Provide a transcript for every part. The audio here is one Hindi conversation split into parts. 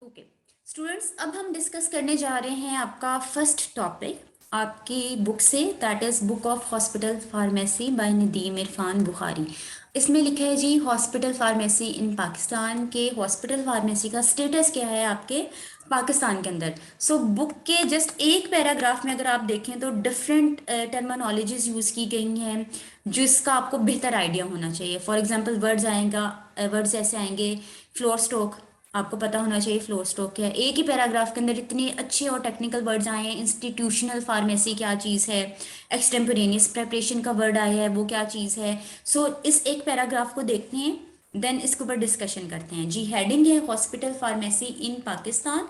ओके स्टूडेंट्स, अब हम डिस्कस करने जा रहे हैं आपका फर्स्ट टॉपिक आपकी बुक से, that is book of hospital pharmacy by Nadeem Irfan Bukhari. इसमें लिखा है जी हॉस्पिटल फार्मेसी इन पाकिस्तान के हॉस्पिटल फार्मेसी का स्टेटस क्या है आपके पाकिस्तान के अंदर। सो बुक के जस्ट एक पैराग्राफ में अगर आप देखें तो डिफरेंट टर्मिनोलॉजीज यूज़ की गई हैं जिसका आपको बेहतर आइडिया होना चाहिए। फॉर एग्जांपल वर्ड्स आएगा, वर्ड्स ऐसे आएंगे फ्लोर स्टॉक, आपको पता होना चाहिए फ्लोर स्टॉक क्या है। एक ही पैराग्राफ के अंदर इतने अच्छे और टेक्निकल वर्ड्स आए हैं। इंस्टीट्यूशनल फार्मेसी क्या चीज़ है, एक्सटेम्पोरेनियस प्रेपरेशन का वर्ड आया है वो क्या चीज़ है। सो इस एक पैराग्राफ को देखते हैं, देन इसके ऊपर डिस्कशन करते हैं जी। हेडिंग है हॉस्पिटल फार्मेसी इन पाकिस्तान।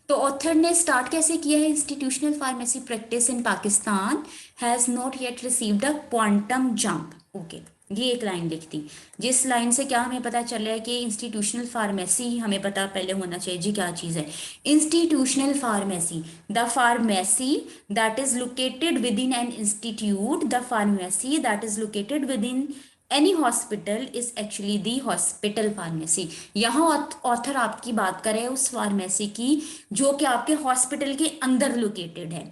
तो ऑथर ने स्टार्ट कैसे किया है, institutional pharmacy practice in Pakistan has not yet received a quantum jump. Okay, ये एक लाइन लिख दी। जिस लाइन से क्या हमें पता चल रहा है कि इंस्टीट्यूशनल फार्मेसी हमें पता पहले होना चाहिए जी क्या चीज़ है। Institutional pharmacy, the pharmacy that is located with in an institute, the pharmacy that is located with in any hospital is actually the hospital pharmacy. यहाँ ऑथर आपकी बात करे उस फार्मेसी की जो कि आपके हॉस्पिटल के अंदर लोकेटेड है।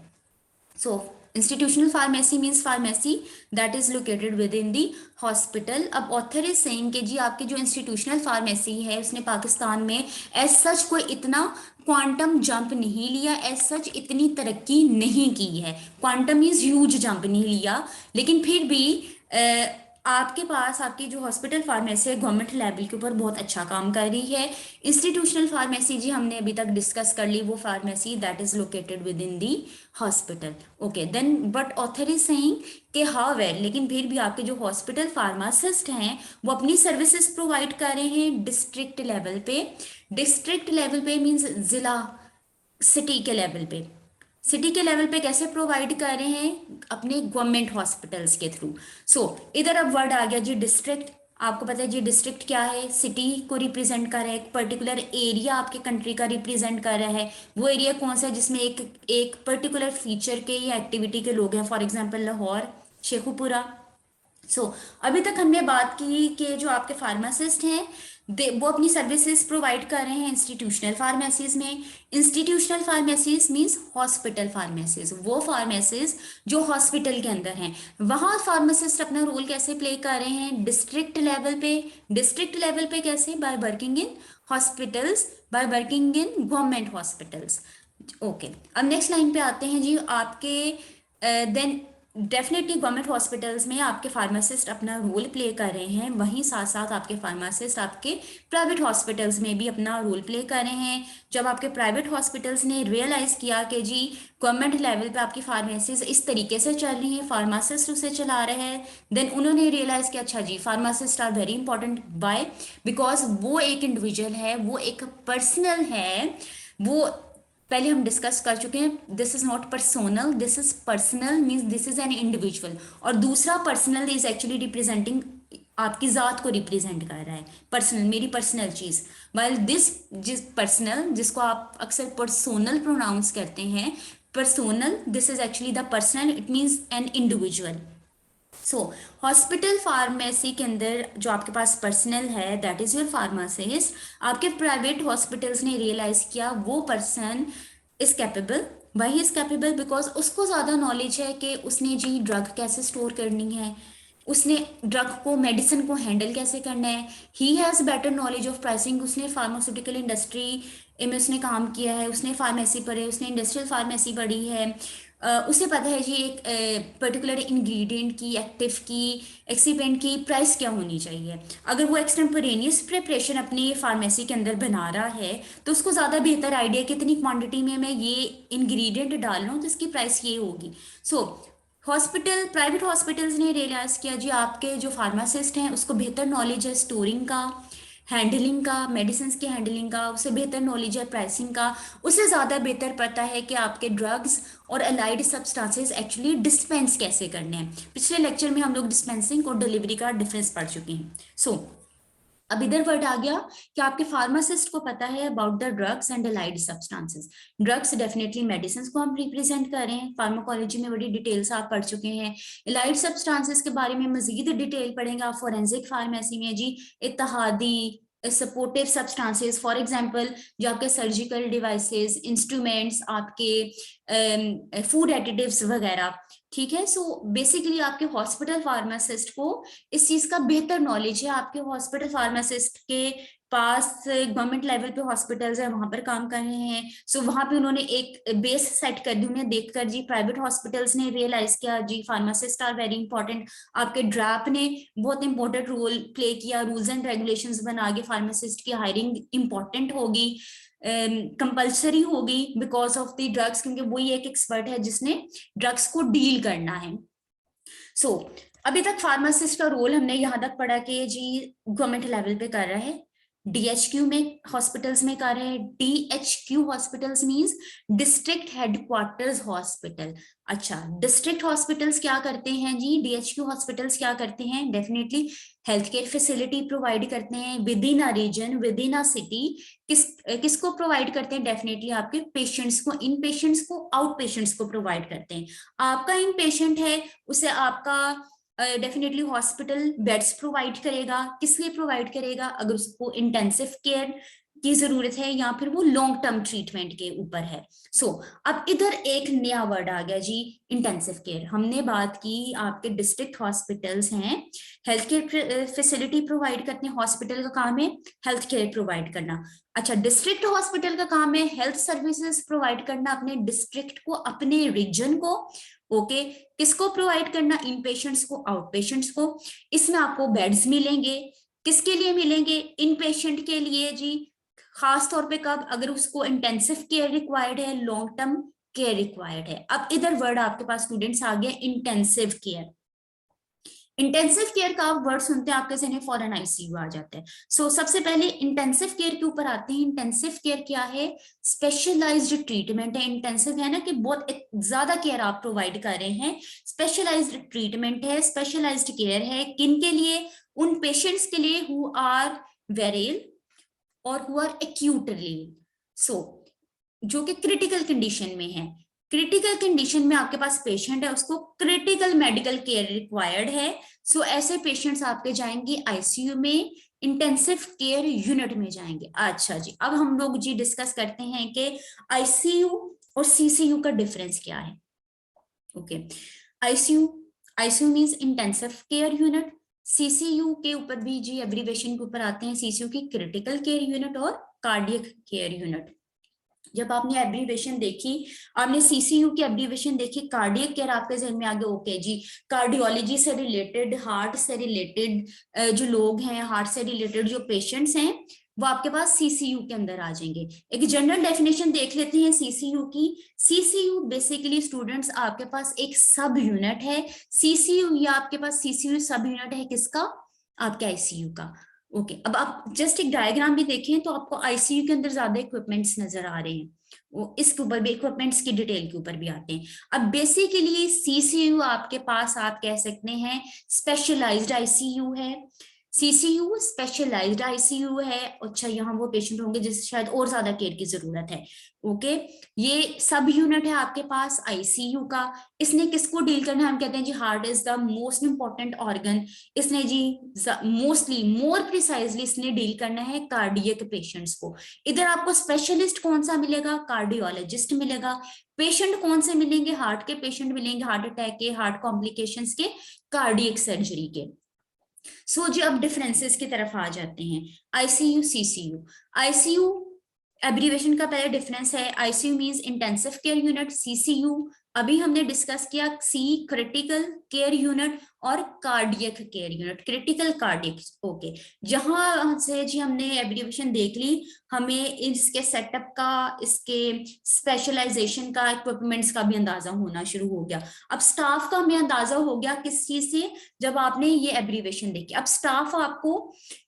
So, institutional pharmacy means pharmacy that is located within the hospital. अब author is saying कि जी आपकी जो institutional pharmacy है उसने पाकिस्तान में as such कोई इतना क्वांटम जंप नहीं लिया, as such इतनी तरक्की नहीं की है। क्वांटम इज ह्यूज जंप नहीं लिया, लेकिन फिर भी आपके पास आपकी जो हॉस्पिटल फार्मेसी है गवर्नमेंट लेवल के ऊपर बहुत अच्छा काम कर रही है। इंस्टीट्यूशनल फार्मेसी जी हमने अभी तक डिस्कस कर ली, वो pharmacy that is located within the hospital. Okay then but author is saying कि हाउएवर, लेकिन फिर भी आपके जो हॉस्पिटल फार्मासिस्ट हैं वो अपनी सर्विसेज प्रोवाइड कर रहे हैं डिस्ट्रिक्ट लेवल पे। डिस्ट्रिक्ट लेवल पे मीन्स जिला, सिटी के लेवल पे। सिटी के लेवल पे कैसे प्रोवाइड कर रहे हैं, अपने गवर्नमेंट हॉस्पिटल्स के थ्रू। सो इधर अब वर्ड आ गया जी डिस्ट्रिक्ट। आपको पता है जी डिस्ट्रिक्ट क्या है, सिटी को रिप्रेजेंट कर रहा है, एक पर्टिकुलर एरिया आपके कंट्री का रिप्रेजेंट कर रहा है। वो एरिया कौन सा है जिसमें एक एक पर्टिकुलर फीचर के या एक्टिविटी के लोग हैं, फॉर एग्जांपल लाहौर, शेखुपुरा। अभी तक हमने बात की कि जो आपके फार्मासिस्ट हैं वो अपनी सर्विसेज प्रोवाइड कर रहे हैं इंस्टीट्यूशनल फार्मेसीज में। Institutional pharmacies means hospital pharmacies, वो फार्मेसीज जो हॉस्पिटल के अंदर हैं। वहाँ फार्मासिस्ट अपना रोल कैसे प्ले कर रहे हैं, डिस्ट्रिक्ट लेवल पे। डिस्ट्रिक्ट लेवल पे कैसे, by working in hospitals, by working in government hospitals. Okay, अब नेक्स्ट लाइन पे आते हैं जी आपके। देन डेफिनेटली गवर्नमेंट हॉस्पिटल्स में आपके फार्मासिस्ट अपना रोल प्ले कर रहे हैं, वहीं साथ साथ आपके फार्मासिस्ट आपके प्राइवेट हॉस्पिटल्स में भी अपना रोल प्ले कर रहे हैं। जब आपके प्राइवेट हॉस्पिटल्स ने रियलाइज़ किया कि जी गवर्नमेंट लेवल पे आपकी फार्मेसीज इस तरीके से चल रही हैं, फार्मासिस्ट उसे चला रहे हैं, देन उन्होंने रियलाइज़ किया अच्छा जी pharmacists are very important. By because वो एक इंडिविजुअल है, वो एक पर्सनल है। वो पहले हम डिस्कस कर चुके हैं, this is not personnel, this is personal means this is an individual. और दूसरा पर्सनल इज एक्चुअली रिप्रेजेंटिंग आपकी जात को रिप्रेजेंट कर रहा है, पर्सनल मेरी पर्सनल चीज। वाइल दिस जिस पर्सनल जिसको आप अक्सर पर्सोनल प्रोनाउंस करते हैं, personnel, this is actually the personal, it means an individual. Hospital pharmacy के अंदर जो आपके पास पर्सनल है दैट इज योर फार्मासिस्ट। आपके प्राइवेट हॉस्पिटल्स ने रियलाइज किया वो person is capable. Why is capable, because उसको ज़्यादा नॉलेज है कि उसने जी ड्रग कैसे स्टोर करनी है, उसने ड्रग को, मेडिसिन को हैंडल कैसे करना है। He has better knowledge of pricing, उसने फार्मास्यूटिकल इंडस्ट्री में उसने काम किया है, उसने फार्मेसी पढ़ी, उसने इंडस्ट्रियल फार्मेसी पढ़ी है। उसे पता है जी एक पर्टिकुलर इंग्रेडिएंट की, एक्टिव की, एक्सीपेंट की प्राइस क्या होनी चाहिए। अगर वो एक्सटेम्पोरेनियस प्रिपरेशन अपनी फार्मेसी के अंदर बना रहा है तो उसको ज़्यादा बेहतर आइडिया कितनी क्वांटिटी में मैं ये इंग्रेडिएंट डाल रहा हूँ तो इसकी प्राइस ये होगी। हॉस्पिटल, प्राइवेट हॉस्पिटल्स ने रियलाइज़ किया जी आपके जो फार्मासिस्ट हैं उसको बेहतर नॉलेज है स्टोरिंग का, हैंडलिंग का, मेडिसिन की हैंडलिंग का, उसे बेहतर नॉलेज है प्राइसिंग का, उसे ज़्यादा बेहतर पता है कि आपके ड्रग्स और अलाइड सब्सटेंसेस एक्चुअली डिस्पेंस कैसे करने हैं। पिछले लेक्चर में हम लोग डिस्पेंसिंग और डिलीवरी का डिफरेंस पढ़ चुके हैं। अब इधर वर्ड आ गया कि आपके फार्मासिस्ट को पता है about the drugs and allied substances. Drugs definitely medicine को हम रिप्रेजेंट कर रहे हैं, फार्माकोलॉजी में बड़ी डिटेल्स आप पढ़ चुके हैं। अलाइड सब्सटेंसेस के बारे में मजीद डिटेल पढ़ेंगे आप फॉरेंसिक फार्मेसी में जी, इत्तेहादी, सपोर्टिव सब्सटेंसेस, फॉर एग्जांपल जो आपके सर्जिकल डिवाइसेस, इंस्ट्रूमेंट्स, आपके फूड एडिटिव्स वगैरह, ठीक है। सो बेसिकली आपके हॉस्पिटल फार्मासिस्ट को इस चीज का बेहतर नॉलेज है। आपके हॉस्पिटल फार्मासिस्ट के पास गवर्नमेंट लेवल पे हॉस्पिटल्स है, वहां पर काम कर रहे हैं। सो वहां पे उन्होंने एक बेस सेट कर दी, उन्हें देखकर जी प्राइवेट हॉस्पिटल्स ने रियलाइज किया जी फार्मासिस्ट आर वेरी इंपॉर्टेंट। आपके ड्रैप ने बहुत इंपॉर्टेंट रोल प्ले किया, रूल्स एंड रेगुलेशंस बना के फार्मासिस्ट की हायरिंग इंपॉर्टेंट होगी, कंपल्सरी होगी बिकॉज ऑफ द ड्रग्स, क्योंकि वही एक एक्सपर्ट है जिसने ड्रग्स को डील करना है। सो अभी तक फार्मासिस्ट का रोल हमने यहाँ तक पढ़ा कि जी गवर्नमेंट लेवल पे कर रहा है, डीएचक्यू में हॉस्पिटल्स में कर रहे हैं। DHQ hospitals means district headquarters hospital. अच्छा, डिस्ट्रिक्ट हॉस्पिटल्स क्या करते हैं जी? डीएचक्यू हॉस्पिटल्स क्या करते हैं? Definitely health care facility provide करते हैं within a region, within a city. किसको प्रोवाइड करते हैं? डेफिनेटली आपके पेशेंट्स को, इन पेशेंट्स को, आउट पेशेंट्स को प्रोवाइड करते हैं। आपका इन पेशेंट है, उसे आपका डेफिनेटली हॉस्पिटल बेड्स प्रोवाइड करेगा। किस लिए प्रोवाइड करेगा? अगर उसको इंटेंसिव केयर की जरूरत है या फिर वो लॉन्ग टर्म ट्रीटमेंट के ऊपर है। सो अब इधर एक नया वर्ड आ गया जी, इंटेंसिव केयर। हमने बात की आपके डिस्ट्रिक्ट हॉस्पिटल्स हैं, हेल्थ केयर फैसिलिटी प्रोवाइड करते हैं। हॉस्पिटल का काम है हेल्थ केयर प्रोवाइड करना। अच्छा, डिस्ट्रिक्ट हॉस्पिटल का काम है हेल्थ सर्विसेज प्रोवाइड करना अपने डिस्ट्रिक्ट को, अपने रीजन को। ओके, किसको प्रोवाइड करना? इन पेशेंट्स को, आउट पेशेंट्स को। इसमें आपको बेड्स मिलेंगे। किसके लिए मिलेंगे? इन पेशेंट के लिए जी, खास तौर पे कब? अगर उसको इंटेंसिव केयर रिक्वायर्ड है, लॉन्ग टर्म केयर रिक्वायर्ड है। अब इधर वर्ड आपके पास स्टूडेंट्स आ गया इंटेंसिव केयर। इंटेंसिव केयर का आप वर्ड सुनते हैं आपके जहन में फौरन आईसीयू आ जाता है। सो सबसे पहले इंटेंसिव केयर के ऊपर आते हैं। इंटेंसिव केयर क्या है? स्पेशलाइज्ड ट्रीटमेंट है। इंटेंसिव है ना कि बहुत ज्यादा केयर आप प्रोवाइड कर रहे हैं, स्पेशलाइज्ड ट्रीटमेंट है, स्पेशलाइज्ड केयर है। किन के लिए? उन पेशेंट्स के लिए हु आर वेरेल और हु आर एक्यूटली, सो जो कि क्रिटिकल कंडीशन में है। क्रिटिकल कंडीशन में आपके पास पेशेंट है, उसको क्रिटिकल मेडिकल केयर रिक्वायर्ड है। सो ऐसे पेशेंट्स आपके जाएंगे आईसीयू में, इंटेंसिव केयर यूनिट में जाएंगे। अच्छा जी, अब हम लोग जी डिस्कस करते हैं कि आईसीयू और सीसीयू का डिफरेंस क्या है। Okay, ICU, ICU means intensive care unit. CCU के ऊपर भी जी एब्रीवेशन के ऊपर आते हैं, सीसीयू की क्रिटिकल केयर यूनिट और कार्डियक केयर यूनिट। जब आपने एब्रीवेशन देखी, आपने सीसीयू की एब्रीवेशन देखी, कार्डियक केयर आपके जहन में आ गया। ओके जी, कार्डियोलॉजी से रिलेटेड, हार्ट से रिलेटेड जो लोग हैं, हार्ट से रिलेटेड जो पेशेंट्स हैं, वो आपके पास सीसीयू के अंदर आ जाएंगे। एक जनरल डेफिनेशन देख लेते हैं सीसीयू की। सीसीयू बेसिकली स्टूडेंट्स आपके पास एक सब यूनिट है। सीसीयू या आपके पास सीसीयू सब यूनिट है किसका? आपके आईसीयू का। ओके, अब आप जस्ट एक डायग्राम भी देखें तो आपको आईसीयू के अंदर ज्यादा इक्विपमेंट्स नजर आ रहे हैं, वो इसके ऊपर भी इक्विपमेंट्स की डिटेल के ऊपर भी आते हैं। अब बेसिकली सीसीयू आपके पास आप कह सकते हैं स्पेशलाइज्ड आईसीयू है। सीसीयू स्पेशलाइज्ड आईसीयू है। अच्छा, यहाँ वो पेशेंट होंगे जिसे शायद और ज्यादा केयर की जरूरत है। ओके, ये सब यूनिट है आपके पास आईसीयू का। इसने किसको डील करना है? हम कहते हैं जी heart is the most important organ. इसने जी मोस्टली, मोर प्रिसाइजली इसने डील करना है कार्डियक पेशेंट्स को। इधर आपको स्पेशलिस्ट कौन सा मिलेगा? कार्डियोलॉजिस्ट मिलेगा। पेशेंट कौन से मिलेंगे? हार्ट के पेशेंट मिलेंगे, हार्ट अटैक के, हार्ट कॉम्प्लिकेशंस के, कार्डियक सर्जरी के। सो जी अब डिफरेंसेस की तरफ आ जाते हैं। ICU, CCU. आईसीयू एब्रीवेशन का पहले डिफरेंस है, ICU means intensive care unit. CCU अभी हमने डिस्कस किया, सी क्रिटिकल केयर यूनिट और cardiac care unit, critical cardiac. Okay, जहां से जी हमने एब्रीवेशन देख ली, हमें इसके सेटअप का, इसके स्पेशलाइजेशन का, इक्विपमेंट्स का भी अंदाजा होना शुरू हो गया। अब स्टाफ का हमें अंदाजा हो गया किस चीज से? जब आपने ये एब्रीवेशन देखी। अब स्टाफ आपको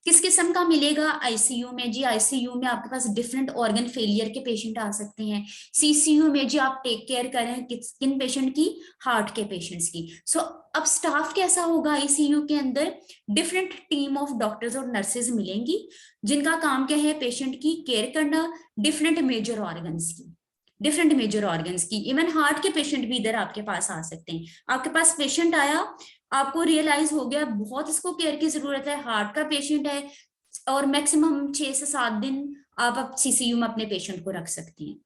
किस किस्म का मिलेगा आईसीयू में? जी आईसीयू में आपके पास डिफरेंट ऑर्गन फेलियर के पेशेंट आ सकते हैं। सीसीयू में जी आप टेक केयर करें किन पेशेंट की? हार्ट के पेशेंट्स की। सो अब स्टाफ कैसा होगा आईसीयू के अंदर? डिफरेंट टीम ऑफ डॉक्टर्स और नर्सेज मिलेंगी जिनका काम क्या है? पेशेंट की केयर करना, डिफरेंट मेजर ऑर्गन्स की, डिफरेंट मेजर ऑर्गन्स की। इवन हार्ट के पेशेंट भी इधर आपके पास आ सकते हैं। आपके पास पेशेंट आया, आपको रियलाइज हो गया बहुत इसको केयर की जरूरत है, हार्ट का पेशेंट है, और मैक्सिमम 6 से 7 दिन आप सीसीयू में अपने पेशेंट को रख सकती हैं।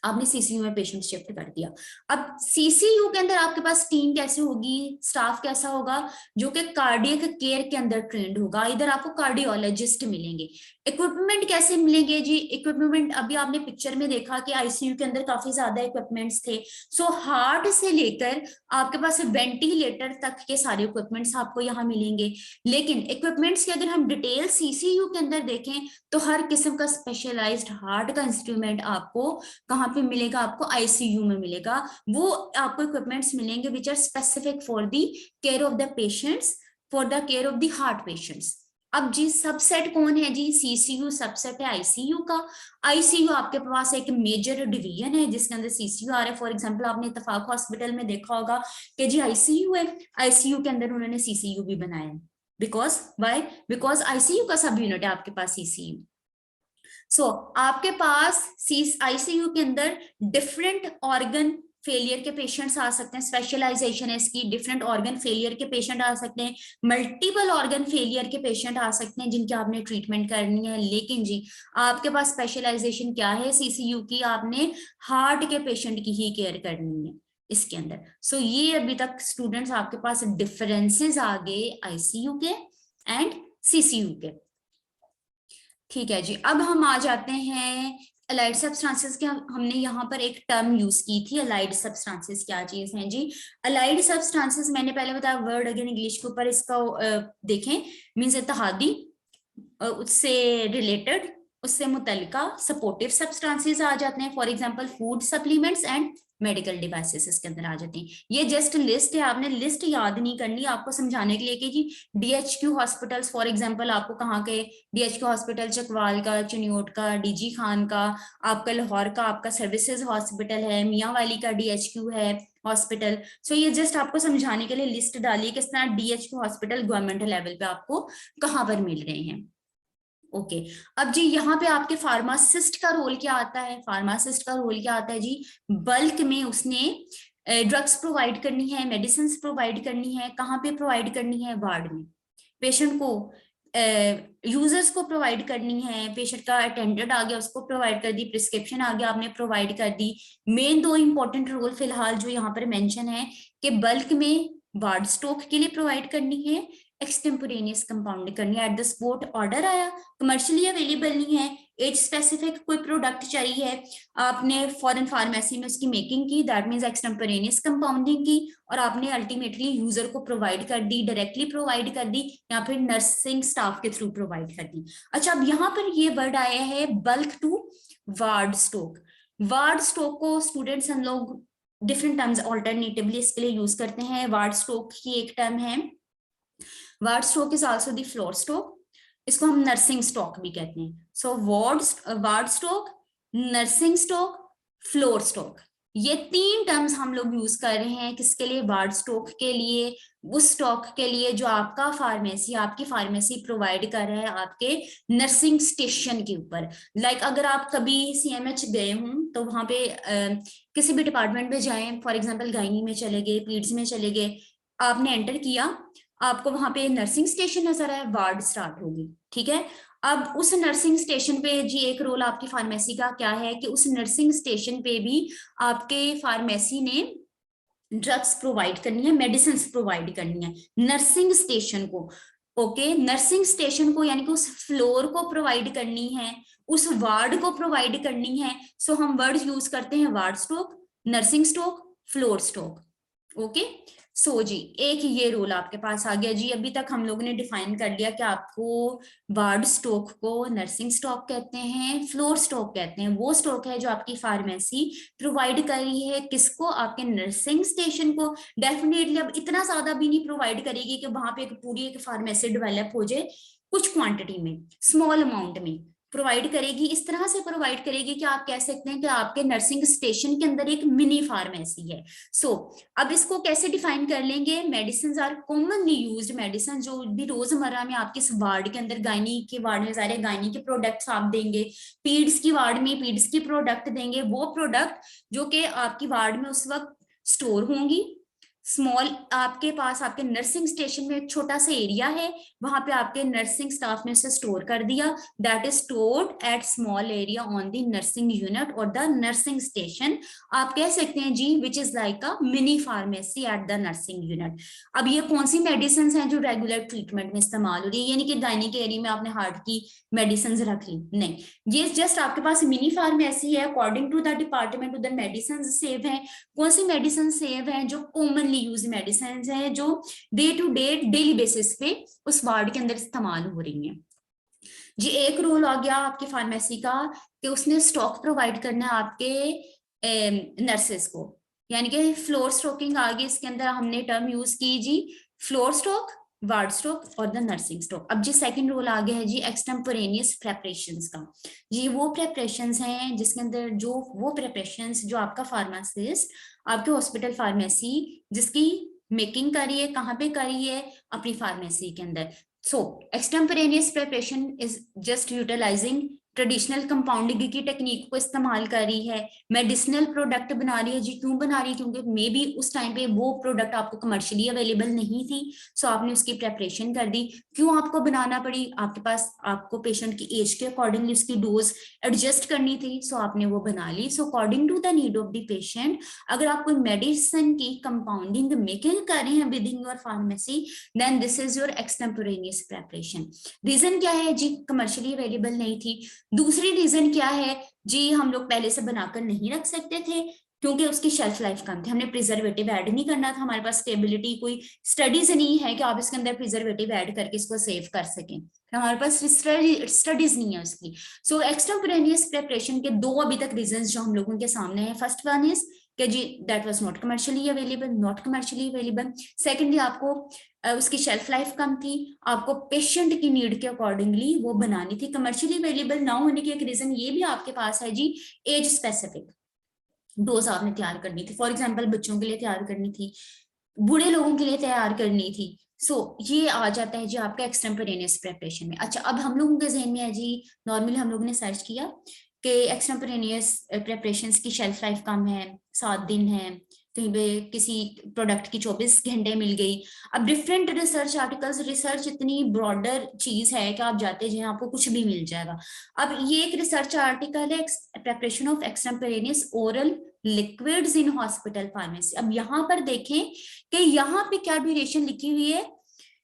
आपने सीसीयू में पेशेंट शिफ्ट कर दिया। अब सीसीयू के अंदर आपके पास टीम कैसे होगी, स्टाफ कैसा होगा, जो कि कार्डियक केयर के अंदर ट्रेंड होगा। इधर आपको कार्डियोलॉजिस्ट मिलेंगे। इक्विपमेंट कैसे मिलेंगे जी, इक्विपमेंट अभी आपने पिक्चर में देखा कि आईसीयू के अंदर काफी ज्यादा इक्विपमेंट्स थे। सो हार्ट से लेकर आपके पास वेंटिलेटर तक के सारे इक्विपमेंट्स आपको यहाँ मिलेंगे। लेकिन इक्विपमेंट्स की अगर हम डिटेल सीसीयू के अंदर देखें तो हर किस्म का स्पेशलाइज्ड हार्ट का इंस्ट्रूमेंट आपको कहाँ पे मिलेगा, आपको आईसीयू में मिलेगा। वो आपको इक्विपमेंट्स मिलेंगे which are specific for the care of the patients, for the care of the heart patients. अब जी सबसेट कौन है जी, सीसीयू सबसेट है आईसीयू का। आईसीयू आपके पास एक मेजर डिवीजन है जिसके अंदर सीसीयू आ रहा है। फॉर एग्जांपल आपने इत्तेफाक हॉस्पिटल में देखा होगा कि जी आईसीयू है, आईसीयू के अंदर उन्होंने सीसीयू भी बनाया है। बिकॉज वाई, बिकॉज आईसीयू का सब यूनिट है आपके पास सीसीयू। आपके पास आईसीयू के अंदर डिफरेंट ऑर्गन फेलियर के पेशेंट्स आ सकते हैं, स्पेशलाइजेशन है इसकी। डिफरेंट ऑर्गन फेलियर के पेशेंट आ सकते हैं, मल्टीपल ऑर्गन फेलियर के पेशेंट आ सकते हैं जिनकी आपने ट्रीटमेंट करनी है। लेकिन जी आपके पास स्पेशलाइजेशन क्या है सीसीयू की, आपने हार्ट के पेशेंट की ही केयर करनी है इसके अंदर। ये अभी तक स्टूडेंट्स आपके पास डिफरेंसेस आ गए आईसीयू के एंड सीसीयू के। ठीक है जी, अब हम आ जाते हैं अलाइड सब्सटेंसेस के। हमने यहाँ पर एक टर्म यूज की थी, अलाइड सब्सटेंसेस क्या चीज है जी। अलाइड सब्सटेंसेस मैंने पहले बताया, वर्ड अगेन इंग्लिश के ऊपर इसका देखें, मीन्स इत्तेहादी, उससे रिलेटेड, उससे मुतल्लिका सपोर्टिव सब्सटेंसेस आ जाते हैं। For example food supplements and medical devices इसके अंदर आ जाती हैं। ये जस्ट लिस्ट है, आपने लिस्ट याद नहीं करनी, आपको समझाने के लिए कि जी डीएचक्यू हॉस्पिटल्स फॉर एग्जांपल आपको कहाँ के, डीएचक्यू हॉस्पिटल चकवाल का, चिन्योट का, डीजी खान का, आपका लाहौर का आपका सर्विसेज हॉस्पिटल है, मियाँ वाली का डीएचक्यू है हॉस्पिटल। ये जस्ट आपको समझाने के लिए लिस्ट डाली किस तरह डीएचक्यू हॉस्पिटल गवर्नमेंट लेवल पे आपको कहाँ पर मिल रहे हैं। ओके अब जी यहाँ पे आपके फार्मासिस्ट का रोल क्या आता है, फार्मासिस्ट का रोल क्या आता है जी, बल्क में उसने ड्रग्स प्रोवाइड करनी है, मेडिसिन प्रोवाइड करनी है। कहाँ पे प्रोवाइड करनी है, वार्ड में पेशेंट को, यूजर्स को प्रोवाइड करनी है। पेशेंट का अटेंडेंट आ गया, उसको प्रोवाइड कर दी, प्रिस्क्रिप्शन आ गया, आपने प्रोवाइड कर दी। मेन दो इंपॉर्टेंट रोल फिलहाल जो यहाँ पर मेंशन है कि बल्क में वार्ड स्टॉक के लिए प्रोवाइड करनी है, एक्सटेम्पोरेनियस कंपाउंड करनी है। एट द स्पॉट ऑर्डर आया, कमर्शियली अवेलेबल नहीं है, एज स्पेसिफिक कोई प्रोडक्ट चाहिए है, आपने फॉरेन फार्मेसी में उसकी मेकिंग की, दैट मीन्स एक्सटेम्पोरेनियस कंपाउंडिंग की, और आपने अल्टीमेटली यूजर को प्रोवाइड कर दी, डायरेक्टली प्रोवाइड कर दी या फिर नर्सिंग स्टाफ के थ्रू प्रोवाइड कर दी। अच्छा अब यहाँ पर ये वर्ड आया है bulk to ward stock. Ward stock को स्टूडेंट्स हम लोग डिफरेंट टर्म्स ऑल्टरनेटिवली इसके लिए यूज करते हैं। वार्ड स्टॉक की एक टर्म है, ward stock is also the floor stock, इसको हम नर्सिंग स्टॉक भी कहते हैं। Ward stock, nursing stock, floor stock, ये तीन टर्म्स हम लोग यूज कर रहे हैं किसके लिए, वार्ड स्टॉक के लिए, उस स्टॉक के लिए जो आपका फार्मेसी, आपकी फार्मेसी प्रोवाइड कर रहा है आपके नर्सिंग स्टेशन के ऊपर। लाइक अगर आप कभी सीएमएच गए हों तो वहां पे किसी भी डिपार्टमेंट में जाएं, फॉर एग्जांपल गायनी में चले गए, पीड्स में चले गए, आपने एंटर किया, आपको वहां पे नर्सिंग स्टेशन नजर आया, वार्ड स्टार्ट होगी। ठीक है, अब उस नर्सिंग स्टेशन पे जी एक रोल आपकी फार्मेसी का क्या है कि उस नर्सिंग स्टेशन पे भी आपके फार्मेसी ने ड्रग्स प्रोवाइड करनी है, मेडिसिन प्रोवाइड करनी है नर्सिंग स्टेशन को। ओके नर्सिंग स्टेशन को यानी कि उस फ्लोर को प्रोवाइड करनी है, उस वार्ड को प्रोवाइड करनी है। हम वर्ड यूज करते हैं ward stock, nursing stock, floor stock. Okay जी एक ये रोल आपके पास आ गया जी। अभी तक हम लोगों ने डिफाइन कर लिया कि आपको वार्ड स्टॉक को नर्सिंग स्टॉक कहते हैं, फ्लोर स्टॉक कहते हैं। वो स्टॉक है जो आपकी फार्मेसी प्रोवाइड कर रही है किसको, आपके नर्सिंग स्टेशन को। डेफिनेटली अब इतना ज्यादा भी नहीं प्रोवाइड करेगी कि वहां पे एक पूरी एक फार्मेसी डेवलप हो जाए, कुछ क्वांटिटी में, स्मॉल अमाउंट में प्रोवाइड करेगी। इस तरह से प्रोवाइड करेगी कि आप कह सकते हैं कि आपके नर्सिंग स्टेशन के अंदर एक मिनी फार्मेसी है। अब इसको कैसे डिफाइन कर लेंगे, medicine are commonly used, medicine जो भी रोजमर्रा में आपके इस वार्ड के अंदर, गायनी के वार्ड में सारे गायनी के प्रोडक्ट्स आप देंगे, पीड्स की वार्ड में पीड्स की प्रोडक्ट देंगे, वो प्रोडक्ट जो कि आपकी वार्ड में उस वक्त स्टोर होंगी, स्मॉल, आपके पास आपके नर्सिंग स्टेशन में एक छोटा सा एरिया है, वहां पे आपके नर्सिंग स्टाफ ने उसे स्टोर कर दिया, that is stored at small area on the nursing unit और द नर्सिंग स्टेशन। आप कह सकते हैं जी which is like a mini pharmacy at the nursing unit. अब ये कौन सी मेडिसिन हैं जो रेगुलर ट्रीटमेंट में इस्तेमाल हो रही है, यानी कि गायनी के एरिया में आपने हार्ट की मेडिसिन रख ली, नहीं, ये जस्ट आपके पास मिनी फार्मेसी है। अकॉर्डिंग टू द डिपार्टमेंट उधर मेडिसिन सेव है। कौन सी मेडिसिन सेव है? जो कॉमनली यूज मेडिसिन है, जो day to day daily basis पे उस वार्ड के अंदर इस्तेमाल हो रही हैं। जी एक रोल आ गया आपकी फार्मेसी का कि उसने स्टॉक प्रोवाइड करना है आपके नर्सेस को, यानी कि फ्लोर स्टॉकिंग आ गई इसके अंदर, हमने टर्म यूज की जी फ्लोर स्टॉक, वार्ड स्टॉक और द नर्सिंग स्टॉक। अब जी सेकंड रोल आ गया है जी एक्सटेम्पोरेनियस प्रेपरेशंस का। जी वो प्रेपरेशंस हैं जिसके अंदर जो वो प्रेपरेशंस जो आपका फार्मासिस्ट आपके हॉस्पिटल फार्मेसी जिसकी मेकिंग करी है, कहाँ पे करी है? अपनी फार्मेसी के अंदर। So, extemporaneous preparation is just utilizing traditional compounding की टेक्निक को इस्तेमाल कर रही है, मेडिसिनल प्रोडक्ट बना रही है। जी क्यों बना रही है? क्योंकि मे बी उस टाइम पे वो प्रोडक्ट आपको कमर्शियली अवेलेबल नहीं थी, सो आपने उसकी प्रेपरेशन कर दी। क्यों आपको बनाना पड़ी? आपके पास आपको पेशेंट की एज के अकॉर्डिंगली उसकी डोज एडजस्ट करनी थी, सो आपने वो बना ली। So according to the need of the patient, अगर आप कोई मेडिसिन की कंपाउंडिंग मेकिंग कर रहे हैं within your pharmacy, then this is your extemporaneous preparation. Reason क्या है जी? कमर्शियली अवेलेबल नहीं थी। दूसरी रीजन क्या है जी? हम लोग पहले से बनाकर नहीं रख सकते थे क्योंकि उसकी शेल्फ लाइफ कम थी, हमने प्रिजर्वेटिव ऐड नहीं करना था, हमारे पास स्टेबिलिटी कोई स्टडीज नहीं है कि आप इसके अंदर प्रिजर्वेटिव ऐड करके इसको सेव कर सकें, हमारे पास स्टडीज नहीं है उसकी। सो एक्सटेम्पोरेनियस प्रेपरेशन के दो अभी तक रीजन जो हम लोगों के सामने है, फर्स्ट वन इज कि जी that was not commercially available, not commercially available. Secondly आपको उसकी शेल्फ लाइफ कम थी, आपको पेशेंट की नीड के अकॉर्डिंगली वो बनानी थी। कमर्शियली अवेलेबल ना होने की एक रीजन ये भी आपके पास है जी, एज स्पेसिफिक डोज आपने तैयार करनी थी। फॉर एग्जांपल बच्चों के लिए तैयार करनी थी, बूढ़े लोगों के लिए तैयार करनी थी। ये आ जाता है जी आपका एक्सटेम्पोरेनियस प्रेपरेशन में। अच्छा, अब हम लोगों के जहन में है जी, नॉर्मली हम लोगों ने सर्च किया कि एक्सटेम्पोरेनियस प्रेपरेशंस की शेल्फ लाइफ कम है, 7 दिन है, कहीं पे किसी प्रोडक्ट की 24 घंटे मिल गई। अब डिफरेंट रिसर्च आर्टिकल्स, रिसर्च इतनी ब्रॉडर चीज है कि आप जाते जाए आपको कुछ भी मिल जाएगा। अब ये एक रिसर्च आर्टिकल है, preparation of extemporaneous oral liquids in hospital pharmacy. अब यहाँ पर देखें कि यहाँ पे क्या ड्यूरेशन लिखी हुई है,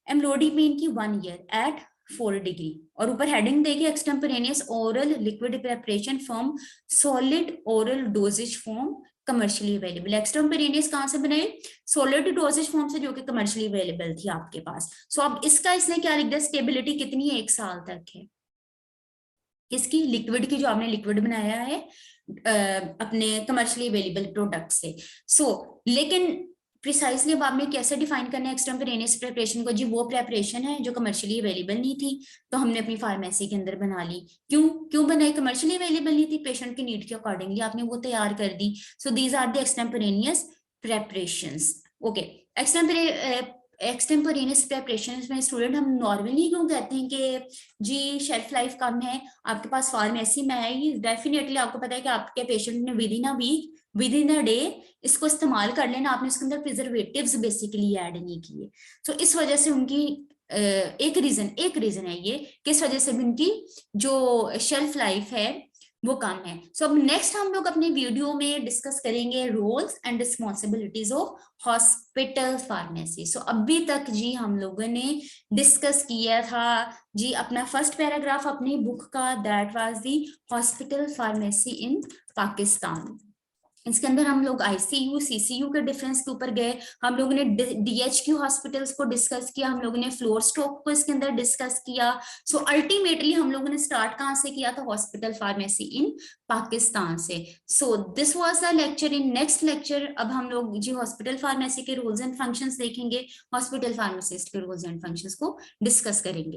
एम्लोडिपिन की 1 ईयर एट 4 डिग्री, और ऊपर हेडिंग देखिए extemporaneous oral liquid preparation from solid oral dosage form commercially available. Extemporaneous कहां से बनाए? सॉलिड डोजेज फॉर्म से, जो कि कमर्शियली अवेलेबल थी आपके पास। सो अब इसका इसने क्या लिख दिया? स्टेबिलिटी कितनी है? 1 साल तक है। किसकी? लिक्विड की, जो आपने लिक्विड बनाया है अपने कमर्शियली अवेलेबल प्रोडक्ट से। लेकिन प्रिसाइसली अब आपने कैसे डिफाइन करना है एक्सटेम्पोरेनियस प्रेपरेशन को? जी वो प्रेपरेशन है जो कमर्शियली अवेलेबल नहीं थी, तो हमने अपनी फार्मेसी के अंदर बना ली। क्यों बनाई? कमर्शियली अवेलेबल नहीं थी, पेशेंट की नीड के अकॉर्डिंगली आपने वो तैयार कर दी। So these are the extemporaneous preparations. Okay, extemporaneous preparation में स्टूडेंट हम नॉर्मली क्यों कहते हैं कि जी शेल्फ लाइफ कम है, आपके पास फार्मेसी में है, ये डेफिनेटली आपको पता है कि आपके पेशेंट ने within a week, within a day इसको इस्तेमाल कर लेना, आपने इसके अंदर प्रिजर्वेटिव्स बेसिकली ऐड नहीं किए। सो इस वजह से उनकी एक रीजन है ये, किस वजह से भी उनकी जो शेल्फ लाइफ है वो कम है। सो अब नेक्स्ट हम लोग अपने वीडियो में डिस्कस करेंगे roles and responsibilities of hospital pharmacy. So अभी तक जी हम लोगों ने डिस्कस किया था जी अपना फर्स्ट पैराग्राफ अपनी बुक का, that was the hospital pharmacy in Pakistan. इसके अंदर हम लोग आईसीयू सीसीयू के डिफरेंस के ऊपर गए, हम लोगों ने डीएचक्यू हॉस्पिटल्स को डिस्कस किया, हम लोगों ने फ्लोर स्टॉक को इसके अंदर डिस्कस किया। सो अल्टीमेटली हम लोगों ने स्टार्ट कहाँ से किया था? हॉस्पिटल फार्मेसी इन पाकिस्तान से। So this was the lecture. In next lecture अब हम लोग जी हॉस्पिटल फार्मेसी के रूल्स एंड फंक्शंस देखेंगे, हॉस्पिटल फार्मासिस्ट के रूल्स एंड फंक्शंस को डिस्कस करेंगे।